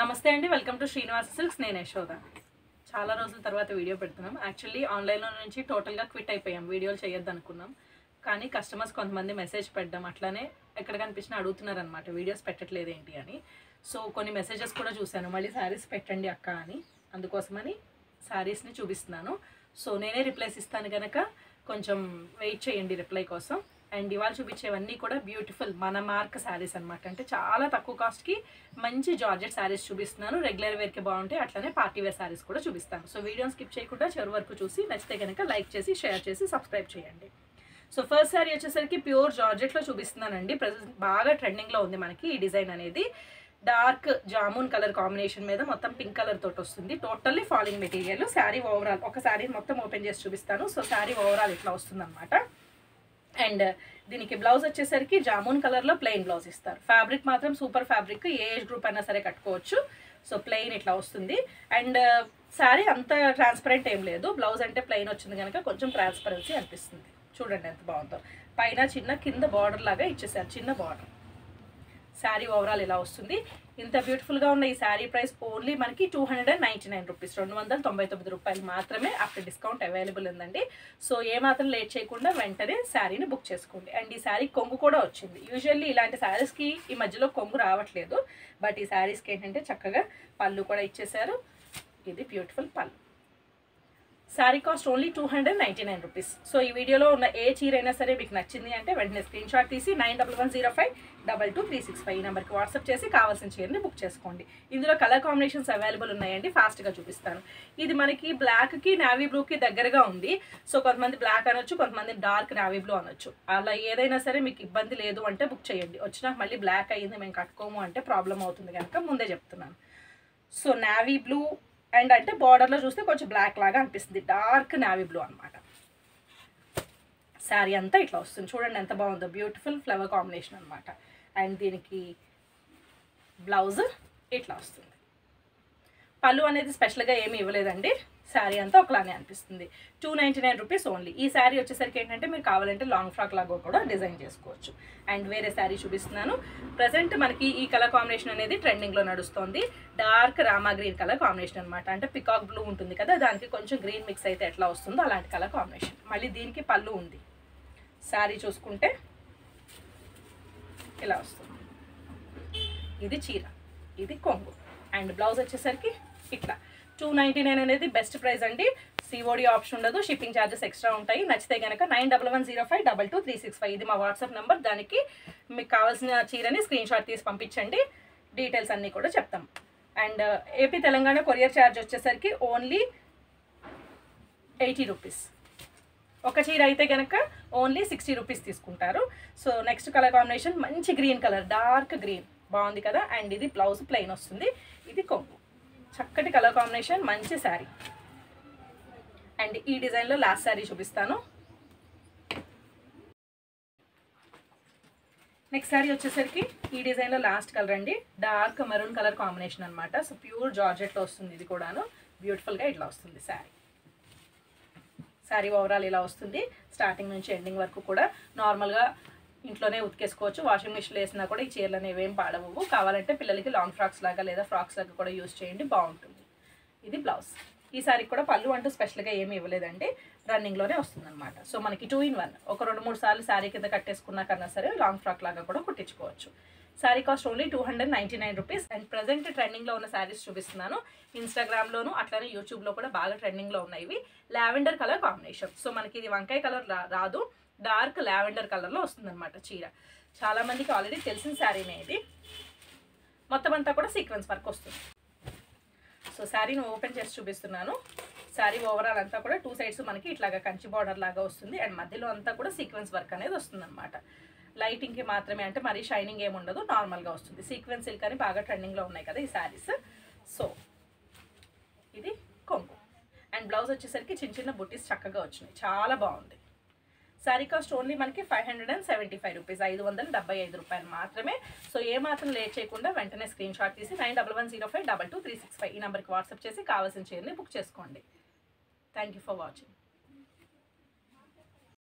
నమస్తే అండి, welcome to Srinivasa silks. నేను యశోద. చాలా రోజుల తర్వాత వీడియో పెడుతున్నాం. యాక్చువల్లీ ఆన్లైన్లో నుంచి టోటల్గా క్విట్ అయిపోయాం, వీడియోలు చేయొద్దు అనుకున్నాం. కానీ కస్టమర్స్ కొంతమంది మెసేజ్ పెట్టడం అట్లానే ఎక్కడ కనిపించినా అడుగుతున్నారు అనమాట, వీడియోస్ పెట్టట్లేదు ఏంటి అని. సో కొన్ని మెసేజెస్ కూడా చూశాను, మళ్ళీ శారీస్ పెట్టండి అక్క అని. అందుకోసమని శారీస్ని చూపిస్తున్నాను. సో నేనే రిప్లైస్ ఇస్తాను కనుక కొంచెం వెయిట్ చేయండి రిప్లై కోసం. అండ్ ఇవాళ చూపించేవన్నీ కూడా బ్యూటిఫుల్ మన మార్క్ శారీస్ అనమాట. అంటే చాలా తక్కువ కాస్ట్కి మంచి జార్జెట్ శారీస్ చూపిస్తున్నాను. రెగ్యులర్ వేర్కి బాగుంటాయి, అట్లనే పార్టీ వేర్ శారీస్ కూడా చూపిస్తాను. సో వీడియోని స్కిప్ చేయకుండా చివరి వరకు చూసి నచ్చితే కనుక లైక్ చేసి షేర్ చేసి సబ్స్క్రైబ్ చేయండి. సో ఫస్ట్ శారీ వచ్చేసరికి ప్యూర్ జార్జెట్లో చూపిస్తున్నానండి. ప్రజెంట్ బాగా ట్రెండింగ్లో ఉంది మనకి ఈ డిజైన్ అనేది. డార్క్ జామున్ కలర్ కాంబినేషన్ మీద మొత్తం పింక్ కలర్ తోటి వస్తుంది. Totally falling material. Sari overall ఒక శారీ మొత్తం ఓపెన్ చేసి చూపిస్తాను. సో శారీ ఓవరాల్ ఇట్లా వస్తుంది అనమాట. అండ్ దీనికి బ్లౌజ్ వచ్చేసరికి జామున్ కలర్లో ప్లెయిన్ బ్లౌజ్ ఇస్తారు. ఫ్యాబ్రిక్ మాత్రం సూపర్ ఫ్యాబ్రిక్, ఏ ఏజ్ గ్రూప్ అయినా సరే కట్టుకోవచ్చు. సో ప్లెయిన్ ఇట్లా వస్తుంది. అండ్ శారీ అంత ట్రాన్స్పరెంట్ ఏం లేదు. బ్లౌజ్ అంటే ప్లెయిన్ వచ్చింది కనుక కొంచెం ట్రాన్స్పరెన్సీ అనిపిస్తుంది. చూడండి ఎంత బాగుందో. పైన చిన్న కింద బార్డర్ లాగా ఇచ్చేసారు, చిన్న బార్డర్. శారీ ఓవరాల్ ఇలా వస్తుంది. ఇంత బ్యూటిఫుల్గా ఉన్న ఈ శారీ ప్రైస్ ఓన్లీ మనకి 299 రూపీస్, 299 రూపాయలు మాత్రమే. ఆఫ్టర్ డిస్కౌంట్ అవైలబుల్ ఉందండి. సో ఏమాత్రం లేట్ చేయకుండా వెంటనే శారీని బుక్ చేసుకోండి. అండ్ ఈ శారీ కొంగు కూడా వచ్చింది. యూజువల్లీ ఇలాంటి శారీస్కి ఈ మధ్యలో కొంగు రావట్లేదు, బట్ ఈ శారీస్కి ఏంటంటే చక్కగా పళ్ళు కూడా ఇచ్చేసారు. ఇది బ్యూటిఫుల్ పళ్ళు. Sari cost only 299 rupees. So ఈ వీడియోలో ఉన్న ఏ చీర అయినా సరే మీకు నచ్చింది అంటే వెంటనే స్క్రీన్ షాట్ తీసి 9110522365 ఈ నెంబర్కి వాట్సాప్ చేసి కావాల్సిన చీరని బుక్ చేసుకోండి. ఇందులో కలర్ కాంబినేషన్స్ అవైలబుల్ ఉన్నాయండి. ఫాస్ట్గా చూపిస్తాను. ఇది మనకి బ్లాక్కి నావీ బ్లూకి దగ్గరగా ఉంది. సో కొంతమంది బ్లాక్ అనొచ్చు, కొంతమంది డార్క్ నావీ బ్లూ అనొచ్చు. అలా ఏదైనా సరే మీకు ఇబ్బంది లేదు అంటే బుక్ చేయండి. వచ్చినా మళ్ళీ బ్లాక్ అయ్యింది మేము కట్టుకోము అంటే ప్రాబ్లం అవుతుంది కనుక ముందే చెప్తున్నాను. సో నావీ బ్లూ అండ్ అంటే బార్డర్లో చూస్తే కొంచెం బ్లాక్ లాగా అనిపిస్తుంది. డార్క్ నావీ బ్లూ అనమాట. శారీ అంతా ఇట్లా వస్తుంది. చూడండి ఎంత బాగుందో. బ్యూటిఫుల్ ఫ్లవర్ కాంబినేషన్ అనమాట. అండ్ దీనికి బ్లౌజ్ ఇట్లా వస్తుంది. పళ్ళు అనేది స్పెషల్గా ఏమీ ఇవ్వలేదండి. శారీ అంతా ఒకలానే అనిపిస్తుంది. 299 రూపీస్ ఓన్లీ. ఈ శారీ వచ్చేసరికి ఏంటంటే మీరు కావాలంటే లాంగ్ ఫ్రాక్ లాగా కూడా డిజైన్ చేసుకోవచ్చు. అండ్ వేరే శారీ చూపిస్తున్నాను. ప్రజెంట్ మనకి ఈ కలర్ కాంబినేషన్ అనేది ట్రెండింగ్లో నడుస్తుంది. Dark Rama green colour combination అనమాట. అంటే పికాక్ బ్లూ ఉంటుంది కదా, దానికి కొంచెం గ్రీన్ మిక్స్ అయితే ఎట్లా వస్తుందో అలాంటి కలర్ కాంబినేషన్. మళ్ళీ దీనికి పళ్ళు ఉంది. శారీ చూసుకుంటే ఇలా వస్తుంది. ఇది చీర, ఇది కొంగు. అండ్ బ్లౌజ్ వచ్చేసరికి ఇట్లా 299 అనేది బెస్ట్ ప్రైస్ అండి. సిఓడి ఆప్షన్ ఉండదు, షిప్పింగ్ ఛార్జెస్ ఎక్స్ట్రా ఉంటాయి. నచ్చితే కనుక 9110522365 ఇది మా వాట్సాప్ నెంబర్. దానికి మీకు కావాల్సిన చీరని స్క్రీన్ షాట్ తీసి పంపించండి. డీటెయిల్స్ అన్నీ కూడా చెప్తాం. And AP Telangana courier charge వచ్చేసరికి ఓన్లీ 80 రూపీస్. ఒక చీర అయితే కనుక ఓన్లీ 60 రూపీస్ తీసుకుంటారు. సో నెక్స్ట్ కలర్ కాంబినేషన్ మంచి గ్రీన్ కలర్, డార్క్ గ్రీన్ బాగుంది కదా. అండ్ ఇది బ్లౌజ్ ప్లెయిన్ వస్తుంది. ఇది కొంగు. చక్కటి కలర్ కాంబినేషన్, మంచి శారీ. అండ్ ఈ డిజైన్లో లాస్ట్ శారీ చూపిస్తాను. నెక్స్ట్ శారీ వచ్చేసరికి ఈ డిజైన్లో లాస్ట్ కలర్ అండి. డార్క్ మెరూన్ కలర్ కాంబినేషన్ అనమాట. సో ప్యూర్ జార్జెట్లో వస్తుంది. ఇది కూడాను బ్యూటిఫుల్గా ఇట్లా వస్తుంది శారీ. శారీ ఓవరాల్ ఇలా వస్తుంది. స్టార్టింగ్ నుంచి ఎండింగ్ వరకు కూడా నార్మల్గా ఇంట్లోనే ఉతికేసుకోవచ్చు. వాషింగ్ మిషన్లో వేసినా కూడా ఈ చీరలు అనేవి ఏం పాడవు. కావాలంటే పిల్లలకి లాంగ్ ఫ్రాక్స్ లాగా లేదా ఫ్రాక్స్ లాగా కూడా యూజ్ చేయండి, బాగుంటుంది. ఇది బ్లౌజ్. ఈ శారీకి కూడా పళ్ళు అంటూ స్పెషల్గా ఏమీ ఇవ్వలేదండి, రన్నింగ్లోనే వస్తుందన్నమాట. సో మనకి 2 in 1 ఒక 2-3 సార్లు శారీ కింద కట్టేసుకున్నా కన్నా సరే లాంగ్ ఫ్రాక్ లాగా కూడా కుట్టించుకోవచ్చు. Sari cost only 299 rupees. And present ట్రెండింగ్లో ఉన్న శారీస్ చూపిస్తున్నాను. ఇన్స్టాగ్రామ్లోను అట్లానే యూట్యూబ్లో కూడా బాగా ట్రెండింగ్లో ఉన్నాయి. ఇవి లావెండర్ కలర్ కాంబినేషన్. సో మనకి ఇది వంకాయ కలర్ రాదు, డార్క్ లావెండర్ కలర్లో వస్తుందన్నమాట చీర. చాలామందికి ఆల్రెడీ తెలిసిన శారీనే ఇది. మొత్తం అంతా కూడా సీక్వెన్స్ వర్క్ వస్తుంది. సో శారీని ఓపెన్ చేసి చూపిస్తున్నాను. శారీ ఓవరాల్ అంతా కూడా 2 సైడ్స్ మనకి ఇట్లాగా కంచి బార్డర్ లాగా వస్తుంది. అండ్ మధ్యలో అంతా కూడా సీక్వెన్స్ వర్క్ అనేది వస్తుందన్నమాట. లైటింగ్కి మాత్రమే, అంటే మరీ షైనింగ్ ఏమి ఉండదు, నార్మల్గా వస్తుంది. సీక్వెన్స్ సిల్క్ అని బాగా ట్రెండింగ్లో ఉన్నాయి కదా ఈ శారీస్. సో ఇది కొంగు. అండ్ బ్లౌజ్ వచ్చేసరికి చిన్న చిన్న బుట్టీస్ చక్కగా వచ్చినాయి, చాలా బాగుంది. శారీ కాస్ట్ ఓన్లీ మనకి 575 రూపీస్, 575 రూపాయలు మాత్రమే. సో ఏమాత్రం లేట్ చేయకుండా వెంటనే స్క్రీన్ షాట్ తీసి 9110522365 ఈ నెంబర్కి వాట్సాప్ చేసి కావాల్సిన చీరని బుక్ చేసుకోండి. Thank you for watching.